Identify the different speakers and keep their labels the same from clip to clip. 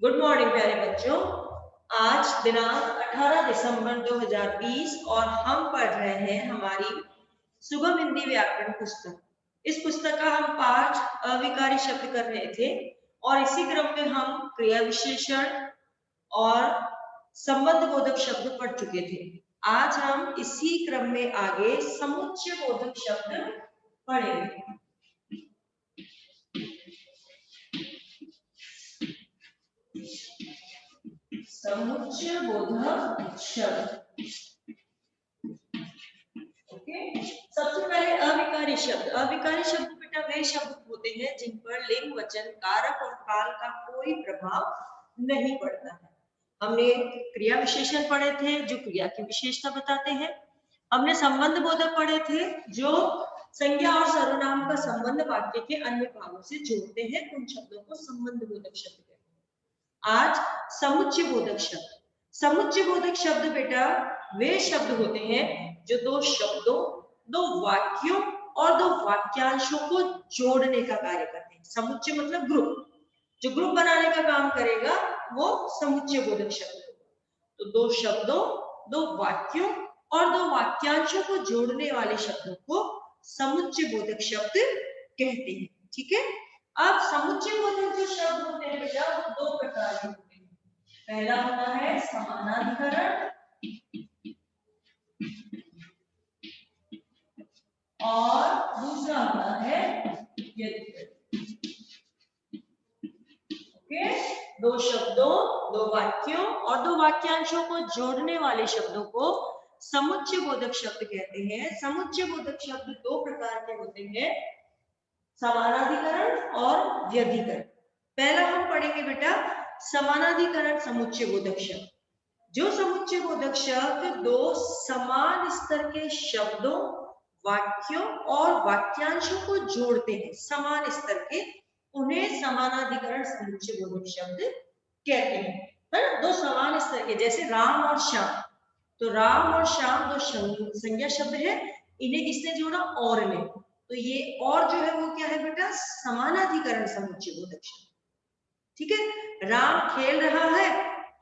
Speaker 1: Good morning प्यारे बच्चों। आज दिनांक 18 दिसंबर 2020 और हम पढ़ रहे हैं हमारी सुगम हिंदी व्याकरण पुस्तक। इस पुस्तक का हम पाठ अविकारी शब्द कर रहे थे और इसी क्रम में हम क्रिया विशेषण और संबंध बोधक शब्द पढ़ चुके थे। आज हम इसी क्रम में आगे समुच्चय बोधक शब्द पढ़ेंगे। समुच्चय बोधक शब्द। ओके, सबसे पहले अविकारी शब्द। अविकारी शब्द बेटा वे शब्द होते हैं जिन पर लिंग, वचन, कारक और काल का कोई प्रभाव नहीं पड़ता है। हमने क्रिया विशेषण पढ़े थे जो क्रिया की विशेषता बताते हैं। हमने संबंध बोधक पढ़े थे जो संज्ञा और सर्वनाम का संबंध वाक्य के अन्य भागों से जोड़ते हैं। उन शब्दों को संबंध बोधक शब्द कहते हैं। आज समुच्चय बोधक शब्द। समुच्चय बोधक शब्द बेटा वे शब्द होते हैं जो दो शब्दों, दो वाक्यों और दो वाक्यांशों को जोड़ने का कार्य करते हैं। समुच्चय मतलब ग्रुप, जो ग्रुप बनाने का काम करेगा वो समुच्चय बोधक शब्द होगा। तो दो शब्दों, दो वाक्यों और दो वाक्यांशों को जोड़ने वाले शब्दों को समुच्चय बोधक शब्द कहते हैं। ठीक है, अब समुच्चय बोधक जो शब्द होते हैं बेटा वो दो प्रकार के होते हैं। पहला होता है समानाधिकरण और दूसरा होता है व्यतिकरण। ओके, दो शब्दों, दो वाक्यों और दो वाक्यांशों को जोड़ने वाले शब्दों को समुच्चय बोधक शब्द कहते हैं। समुच्चय बोधक शब्द दो प्रकार के होते हैं, समानाधिकरण और व्यधिकरण। पहला हम पढ़ेंगे बेटा समानाधिकरण समुच्चय बोधक शब्द। जो समुच्चय बोधक शब्द दो समान स्तर के शब्दों, वाक्यों और वाक्यांशों को जोड़ते हैं, समान स्तर के, उन्हें समानाधिकरण समुच्चय बोधक शब्द कहते हैं। है ना, दो समान स्तर के, जैसे राम और श्याम। तो राम और श्याम दो संज्ञा शब्द है, इन्हें किसने जोड़ा? और ने। तो ये और जो है वो क्या है बेटा? समानाधिकरण समुच्चय बोधक शब्द। ठीक है, राम खेल रहा है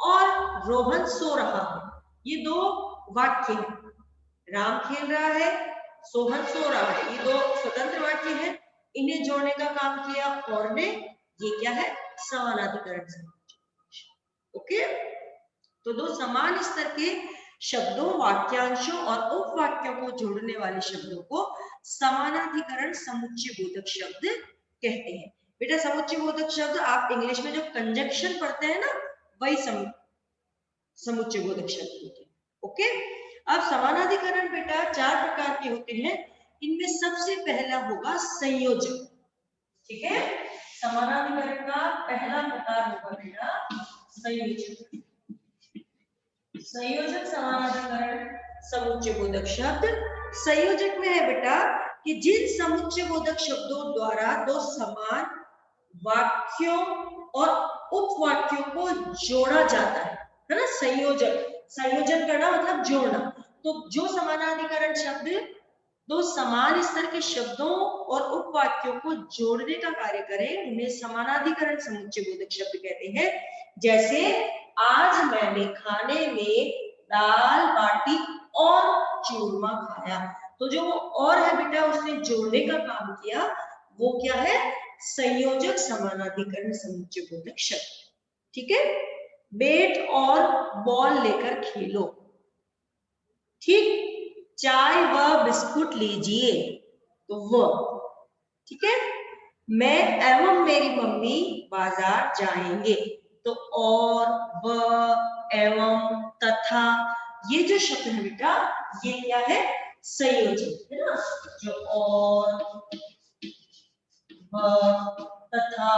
Speaker 1: और रोहन सो रहा है, ये दो वाक्य हैं। राम खेल रहा है, सोहन सो रहा है, ये दो स्वतंत्र वाक्य हैं। इन्हें जोड़ने का काम किया और ने, ये क्या है? समानाधिकरण समुच्चय। ओके, तो दो समान स्तर के शब्दों, वाक्यांशों और उपवाक्यों को जोड़ने वाले शब्दों को समानाधिकरण समुच्चय बोधक शब्द कहते हैं। बेटा समुच्चय बोधक शब्द आप इंग्लिश में जो कंजंक्शन पढ़ते हैं ना, वही समुच्चय बोधक शब्द होते हैं। ओके, अब समानाधिकरण बेटा चार प्रकार के होते हैं। इनमें सबसे पहला होगा संयोजक। ठीक है, समानाधिकरण का पहला प्रकार होगा बेटा संयोजक। संयोजक समानाधिकरण समुच्चय बोधक शब्द। संयोजक में है बेटा कि जिन समुच्चय बोधक शब्दों द्वारा दो समान वाक्यों और उपवाक्यों को जोड़ा जाता है ना। संयोजक, संयोजन करना मतलब जोड़ना। तो जो समानाधिकरण शब्द दो समान स्तर के शब्दों और उपवाक्यों को जोड़ने का कार्य करें, उन्हें समानाधिकरण समुच्चय बोधक शब्द कहते हैं। जैसे आज मैंने खाने में दाल बाटी और चूरमा खाया। तो जो और है बेटा उसने जोड़ने का काम किया, वो क्या है? संयोजक समानाधिकरण समुच्चय बोधक शब्द। ठीक है, बैट और बॉल लेकर खेलो। ठीक, चाय व बिस्कुट लीजिए, तो वो। ठीक है, मैं एवं मेरी मम्मी बाजार जाएंगे, तो और, व, एवं, तथा, ये जो शब्द है बेटा ये क्या है? संयोजक है ना। जो और, व, तथा,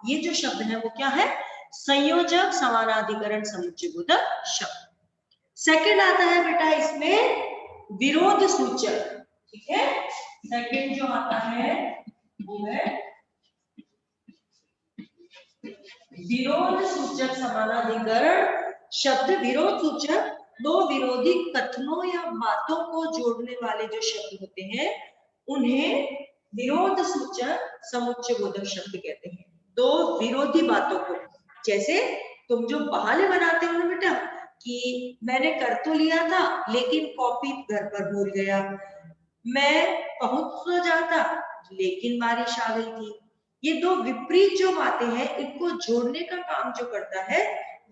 Speaker 1: ये जो शब्द है वो क्या है? संयोजक समानाधिकरण समुच्चय बोधक शब्द। सेकंड आता है बेटा इसमें विरोध सूचक। ठीक है, सेकंड जो आता है वो है विरोध सूचक समानाधिकरण शब्द। विरोध सूचक दो विरोधी कथनों या बातों को जोड़ने वाले जो शब्द होते हैं उन्हें विरोध सूचक समुच्चय बोधक शब्द कहते हैं। दो विरोधी बातों को, जैसे तुम जो बहाने बनाते हो ना बेटा कि मैंने कर तो लिया था लेकिन कॉपी घर पर भूल गया, मैं पहुंच तो जाता लेकिन बारिश आ गई थी। ये दो विपरीत जो बातें हैं इनको जोड़ने का काम जो करता है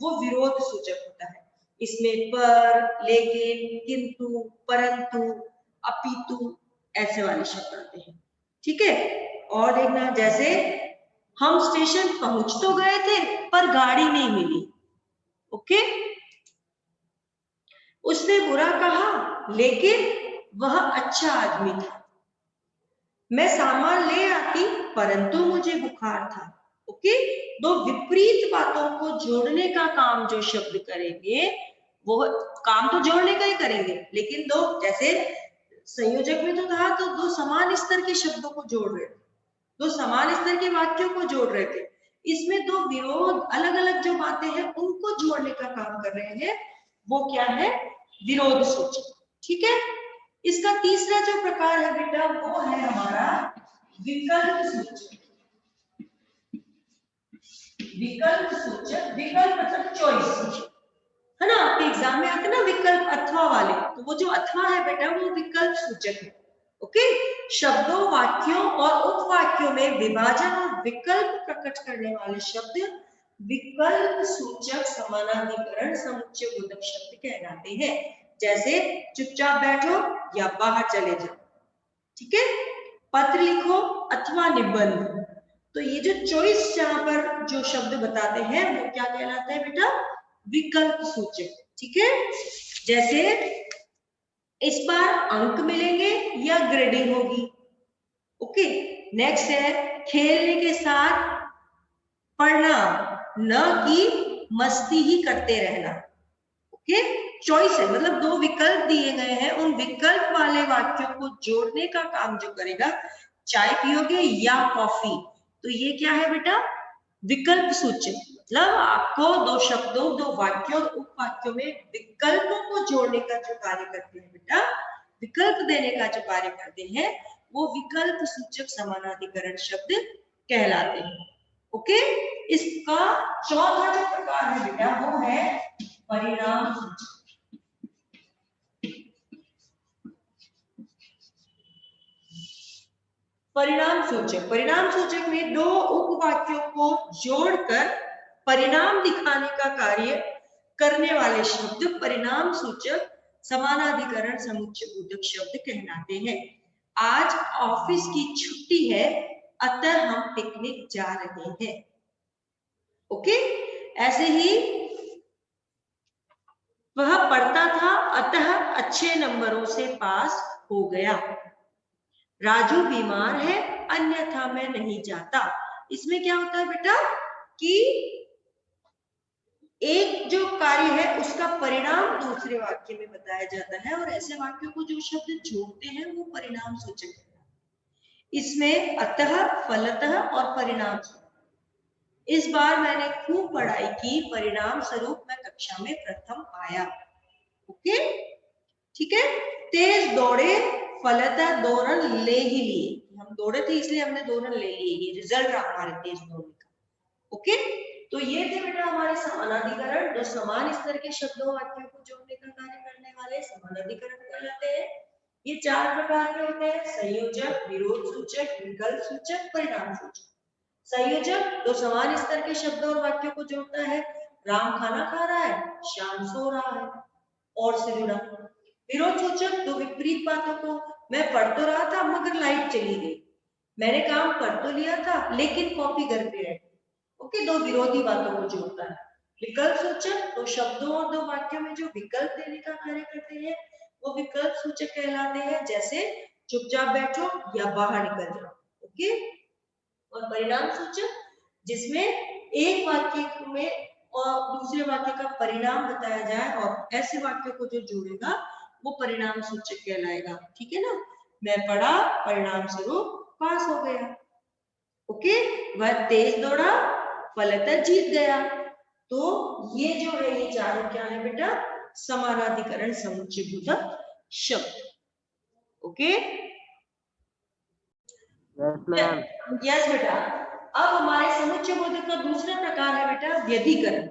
Speaker 1: वो विरोध सूचक होता है। इसमें पर, लेकिन, किंतु, परंतु, अपितु ऐसे वाले शब्द आते हैं। ठीक है, और देखना जैसे हम स्टेशन पहुंच तो गए थे पर गाड़ी नहीं मिली। ओके, उसने बुरा कहा लेकिन वह अच्छा आदमी था। मैं सामान ले आती परंतु मुझे बुखार था। ओके, दो विपरीत बातों को जोड़ने का काम जो शब्द करेंगे वो काम तो जोड़ने का ही करेंगे, लेकिन दो जैसे संयोजक में तो था तो दो समान स्तर के शब्दों को जोड़ रहे थे, दो समान स्तर के वाक्यों को जोड़ रहे थे। इसमें दो विरोध अलग अलग जो बातें हैं उनको जोड़ने का काम कर रहे हैं, वो क्या है, विरोध सूचक। ठीक है, इसका तीसरा जो प्रकार है बेटा वो है हमारा विकल्प सूचक। विकल्प सूचक, विकल्प मतलब चॉइस, है ना, आपके एग्जाम में आते ना विकल्प अथवा वाले, तो वो जो अथवा है बेटा वो विकल्प सूचक है। ओके, शब्दों, वाक्यों और उपवाक्यों में विभाजन और विकल्प प्रकट करने वाले शब्द विकल्प सूचक समानाधिकरण समुच्चय बोधक शब्द कहलाते हैं। जैसे चुपचाप बैठो या बाहर चले जाओ। ठीक है, पत्र लिखो अथवा निबंध। तो ये जो चॉइस जहां पर जो शब्द बताते हैं वो क्या कहलाता है बेटा, विकल्प सूचक। ठीक है, जैसे इस बार अंक मिलेंगे या ग्रेडिंग होगी। ओके, नेक्स्ट है खेलने के साथ पढ़ना, न कि मस्ती ही करते रहना। ओके, चॉइस है, मतलब दो विकल्प दिए गए हैं, उन विकल्प वाले वाक्यों को जोड़ने का काम जो करेगा, चाय पियोगे या कॉफी, तो ये क्या है बेटा, विकल्प सूचक। मतलब आपको दो शब्दों, दो वाक्यों, उपवाक्यों में विकल्पों को जोड़ने का जो कार्य करते हैं बेटा, विकल्प देने का जो कार्य करते हैं वो विकल्प सूचक समानाधिकरण शब्द कहलाते हैं। ओके, इसका चौथा जो प्रकार है बेटा वो है परिणाम सूचक। परिणाम सूचक, परिणाम सूचक में दो उपवाक्यों को जोड़कर परिणाम दिखाने का कार्य करने वाले शब्द परिणाम सूचक समानाधिकरण समुच्चय बोधक शब्द कहलाते हैं। आज ऑफिस की छुट्टी है अतः हम पिकनिक जा रहे हैं। ओके, ऐसे ही वह पढ़ता था अतः अच्छे नंबरों से पास हो गया। राजू बीमार है अन्यथा मैं नहीं जाता। इसमें क्या होता है बेटा कि एक जो कार्य है उसका परिणाम दूसरे वाक्य में बताया जाता है और ऐसे वाक्यों को जो शब्द जोड़ते हैं वो परिणाम सूचक है। इसमें अतः, फलतः और परिणाम। इस बार मैंने खूब पढ़ाई की, परिणाम स्वरूप मैं कक्षा में प्रथम आया। ओके, ठीक है, तेज दौड़े, फलतः 2 रन ले ही लिए, हम दौड़े थे इसलिए हमने 2 रन ले लिए, ये रिजल्ट रहा हमारे तेज दौड़ने का। ओके, तो ये थे बेटा हमारे समानाधिकरण, जो समान स्तर के शब्दों वाक्यों को जोड़ने का कार्य करने वाले समानाधिकरण कहलाते हैं। ये 4 प्रकार के होते हैं, संयोजक, विरोध सूचक, विकल्प सूचक, परिणाम सूचक। संयोजक दो समान स्तर के शब्दों और वाक्यों को जोड़ता है, राम खाना खा रहा है, श्याम सो रहा है, और से जुड़ा। विरोध सूचक दो विपरीत बातों को, मैं पढ़ तो रहा था मगर लाइट चली गई, मैंने काम कर तो लिया था लेकिन कॉपी घर पे रह गई। ओके, दो विरोधी बातों को जोड़ता है। विकल्प सूचक दो शब्दों और दो वाक्यों में जो विकल्प देने का कार्य करते हैं वो विकल्प सूचक कहलाते हैं, जैसे चुपचाप बैठो या बाहर निकल जाओ। ओके, और परिणाम सूचक जिसमें एक वाक्य में और दूसरे वाक्य का परिणाम बताया जाए और ऐसे वाक्यों को जो जोड़ेगा वो परिणाम सूचक कहलाएगा। ठीक है ना, मैं पढ़ा परिणाम स्वरूप पास हो गया। ओके, वह तेज दौड़ा फलतः जीत गया। तो ये जो है ये चारों क्या है बेटा, समानाधिकरण समुच्चय बोधक शब्द। ओके, यस बेटा। अब हमारे समुच्चय बोधक का दूसरा प्रकार है बेटा बेटा व्यधिकरण।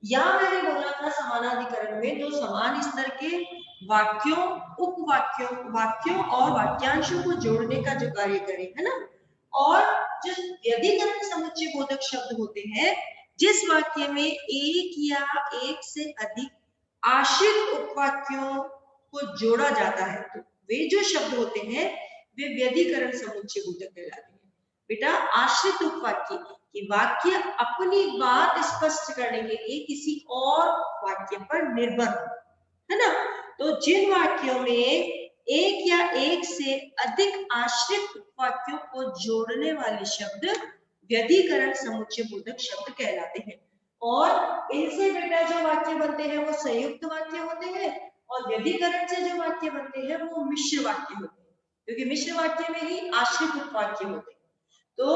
Speaker 1: या मैंने बोला था समानाधिकरण में जो समान स्तर के वाक्यों, उपवाक्यों, वाक्यों और वाक्यांशों को जोड़ने का जो कार्य करे, है ना। और जो व्यधिकरण समुच्चय बोधक शब्द होते हैं, जिस वाक्य में एक या एक से अधिक आश्रित उपवाक्यों को जोड़ा जाता है, तो वे जो शब्द होते हैं वे व्यधिकरण समुच्चय बोधक कहलाते हैं। बेटा आश्रित उपवाक्य कि वाक्य अपनी बात स्पष्ट करने के लिए किसी और वाक्य पर निर्भर हो, है ना। तो जिन वाक्यों में एक या एक से अधिक आश्रित वाक्यों को जोड़ने वाले शब्द व्यधिकरण समुच्चय बोधक शब्द कहलाते हैं। और इनसे बेटा जो वाक्य बनते हैं वो संयुक्त वाक्य होते हैं, और व्यधिकरण से जो वाक्य बनते हैं वो मिश्र वाक्य होते हैं, क्योंकि मिश्र वाक्य में ही आश्रित उपवाक्य होते हैं। तो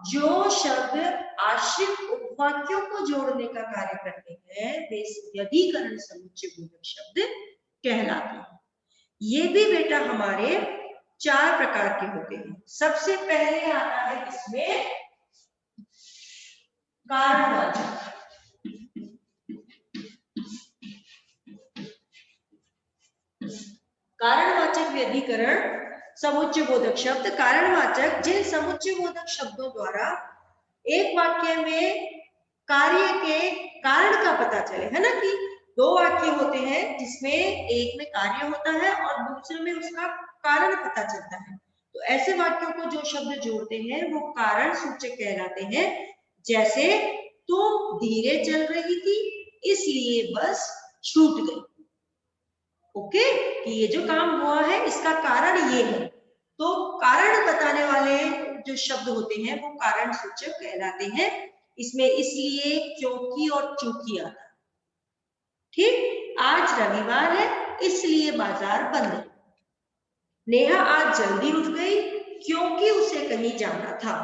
Speaker 1: जो शब्द आश्रित उपवाक्यों को जोड़ने का कार्य करते हैं वे व्यधिकरण समुच्चय बोधक शब्द कहलाते हैं। ये भी बेटा हमारे 4 प्रकार के होते हैं। सबसे पहले आता है इसमें कारणवाचक। कारणवाचक व्यधिकरण समुच्चय बोधक शब्द। कारणवाचक जिन समुच्चय बोधक शब्दों द्वारा एक वाक्य में कार्य के कारण का पता चले, है ना, कि 2 वाक्य होते हैं जिसमें एक में कार्य होता है और दूसरे में उसका कारण पता चलता है, तो ऐसे वाक्यों को जो शब्द जोड़ते हैं वो कारण सूचक कहलाते हैं। जैसे तुम धीरे चल रही थी इसलिए बस छूट गई। ओके, कि ये जो काम हुआ है इसका कारण ये है, तो कारण बताने वाले जो शब्द होते हैं वो कारण सूचक कहलाते हैं। इसमें इसलिए, क्योंकि और चूंकि आता है। ठीक, आज रविवार है इसलिए बाजार बंद है। नेहा आज जल्दी उठ गई क्योंकि उसे कहीं जाना था।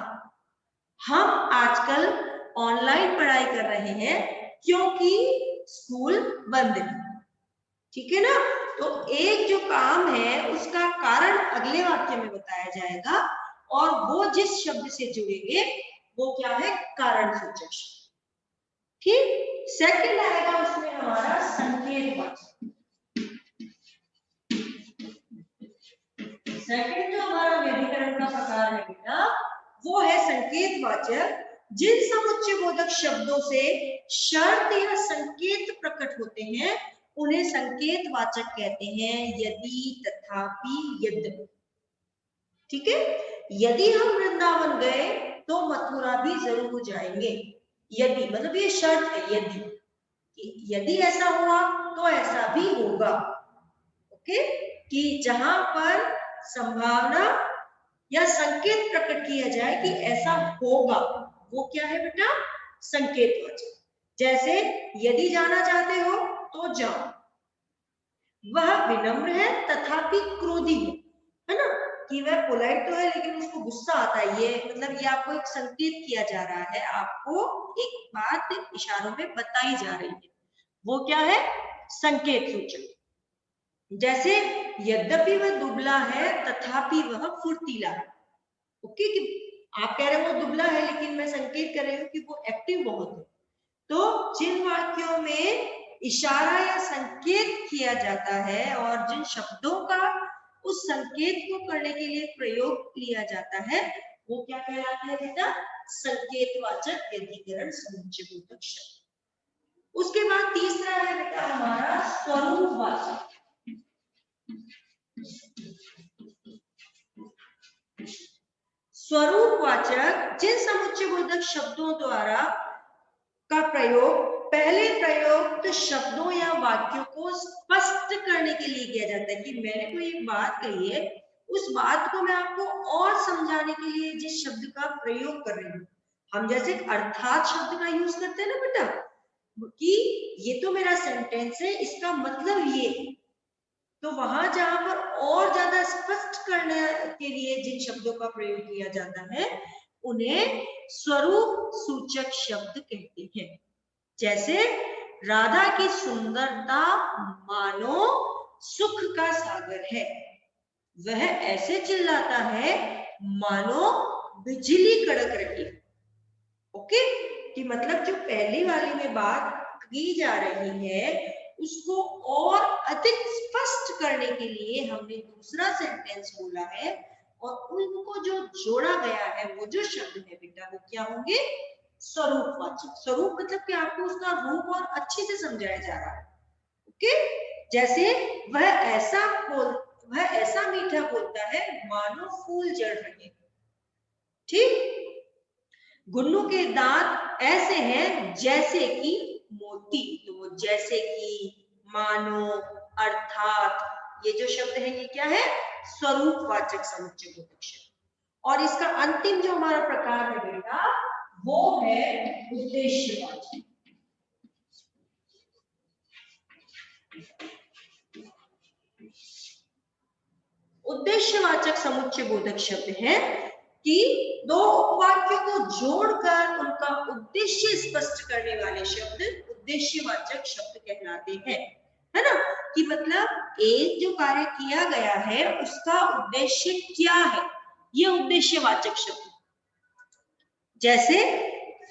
Speaker 1: हम आजकल ऑनलाइन पढ़ाई कर रहे हैं क्योंकि स्कूल बंद है। ठीक है ना। तो एक जो काम है उसका कारण अगले वाक्य में बताया जाएगा, और वो जिस शब्द से जुड़ेंगे वो क्या है, कारण सूचक शब्द। ठीक, सेकंड आएगा उसमें हमारा संकेतवाचक। सेकंड जो हमारा व्यधिकरण का प्रकार है बेटा वो है संकेतवाचक। जिन समुच्चय बोधक शब्दों से शर्त या संकेत प्रकट होते हैं उन्हें संकेतवाचक कहते हैं। यदि, तथापि, यद्यपि। ठीक है, यदि हम वृंदावन गए तो मथुरा भी जरूर जाएंगे। यदि मतलब ये शर्त है, यदि ऐसा हुआ तो ऐसा भी होगा। ओके, कि जहां पर संभावना या संकेत प्रकट किया जाए कि ऐसा होगा, वो क्या है बेटा, संकेतवाचक। जैसे यदि जाना चाहते हो तो जाओ। वह विनम्र है तथापि क्रोधी है ना, कि वह पोलाइट तो है लेकिन उसको गुस्सा आता है। ये मतलब ये आपको एक संकेत किया जा रहा है, आपको एक बात इशारों में बताई जा रही है, वो क्या है, संकेत सूचक। जैसे यद्यपि वह दुबला है तथापि वह फुर्तीला है। ओके, कि आप कह रहे हो वो दुबला है लेकिन मैं संकेत कर रही हूँ कि वो एक्टिव बहुत है। तो जिन वाक्यों में इशारा या संकेत किया जाता है और जिन शब्दों का उस संकेत को करने के लिए प्रयोग लिया जाता है वो क्या कहलाता है बेटा, संकेतवाचक व्यधिकरण समुच्चय बोधक शब्द। उसके बाद तीसरा है बेटा हमारा स्वरूपवाचक। स्वरूपवाचक जिन समुच्चय बोधक शब्दों द्वारा का प्रयोग पहले प्रयुक्त शब्दों या वाक्यों को स्पष्ट करने के लिए किया जाता है, कि मैंने कोई एक बात कही है, उस बात को मैं आपको और समझाने के लिए जिस शब्द का प्रयोग कर रही हूँ। हम जैसे अर्थात शब्द का यूज करते हैं ना बेटा, कि ये तो मेरा सेंटेंस है, इसका मतलब ये है। तो वहां जहां पर और ज्यादा स्पष्ट करने के लिए जिन शब्दों का प्रयोग किया जाता है उन्हें स्वरूप सूचक शब्द कहते हैं। जैसे राधा की सुंदरता मानो सुख का सागर है, वह ऐसे चिल्लाता है मानो बिजली कड़क रही है। ओके, कि मतलब जो पहली वाली में बात की जा रही है उसको और अधिक स्पष्ट करने के लिए हमने दूसरा सेंटेंस बोला है, और उनको जो जोड़ा गया है वो जो शब्द है बेटा वो क्या होंगे, स्वरूपवाचक। स्वरूप मतलब कि आपको उसका रूप और अच्छे से समझाया जा रहा है। ओके, जैसे वह ऐसा मीठा बोलता है मानो फूल जड़ रहे। ठीक, गुन्नू के दांत ऐसे हैं जैसे कि मोती। तो वो जैसे कि, मानो, अर्थात, ये जो शब्द है ये क्या है, स्वरूपवाचक समुच्चय बोधक शब्द। और इसका अंतिम जो हमारा प्रकार है बेटा वो है उद्देश्यवाचक। उद्देश्यवाचक समुच्चय बोधक शब्द है कि दो वाक्यों को जोड़कर उनका उद्देश्य स्पष्ट करने वाले शब्द उद्देश्यवाचक शब्द कहलाते हैं, है ना। कि मतलब एक जो कार्य किया गया है उसका उद्देश्य क्या है, ये उद्देश्यवाचक शब्द। जैसे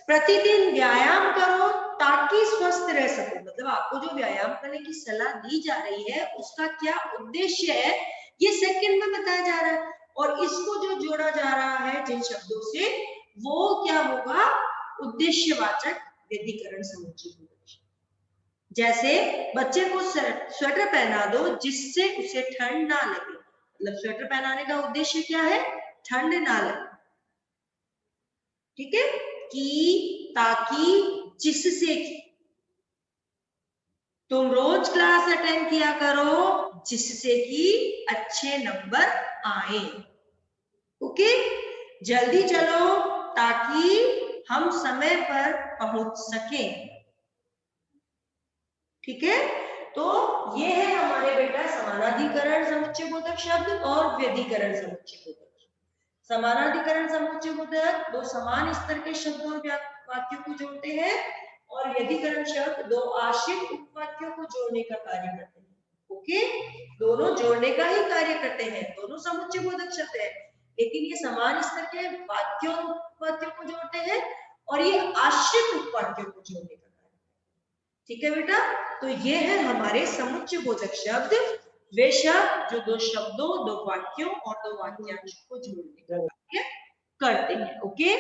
Speaker 1: प्रतिदिन व्यायाम करो ताकि स्वस्थ रह सको, मतलब आपको जो व्यायाम करने की सलाह दी जा रही है उसका क्या उद्देश्य है ये सेकंड में बताया जा रहा है, और इसको जो जोड़ा जा रहा है जिन शब्दों से वो क्या होगा, उद्देश्यवाचक व्यधिकरण समुच्चय बोधक। जैसे बच्चे को स्वेटर पहना दो जिससे उसे ठंड ना लगे, मतलब स्वेटर पहनाने का उद्देश्य क्या है, ठंड ना लगे। ठीक है, कि, ताकि, जिससे कि। तुम रोज क्लास अटेंड किया करो जिससे कि अच्छे नंबर आए। ओके, जल्दी चलो ताकि हम समय पर पहुंच सके। ठीक है, तो ये है हमारे बेटा समानाधिकरण समुच्चय बोधक शब्द और व्यधिकरण समुच्चय बोधक। समानाधिकरण समुच्चय बोधक दो समान स्तर के शब्दों और वाक्यों को जोड़ते हैं, और व्यधिकरण शब्द दो आश्रित उपवाक्यों को जोड़ने का कार्य करते हैं। ओके, दोनों जोड़ने का ही कार्य करते हैं, दोनों समुच्चय बोधक शब्द है, लेकिन ये समान स्तर के वाक्यों उपवाक्यों को जोड़ते हैं और ये आश्रित उपवाक्यों को जोड़ने का कार्य। ठीक है बेटा, तो ये है हमारे समुच्चय बोधक शब्द, वे शब्द जो दो शब्दों, दो वाक्यों और दो वाक्यांशों को जोड़ने का कार्य करते हैं। ओके।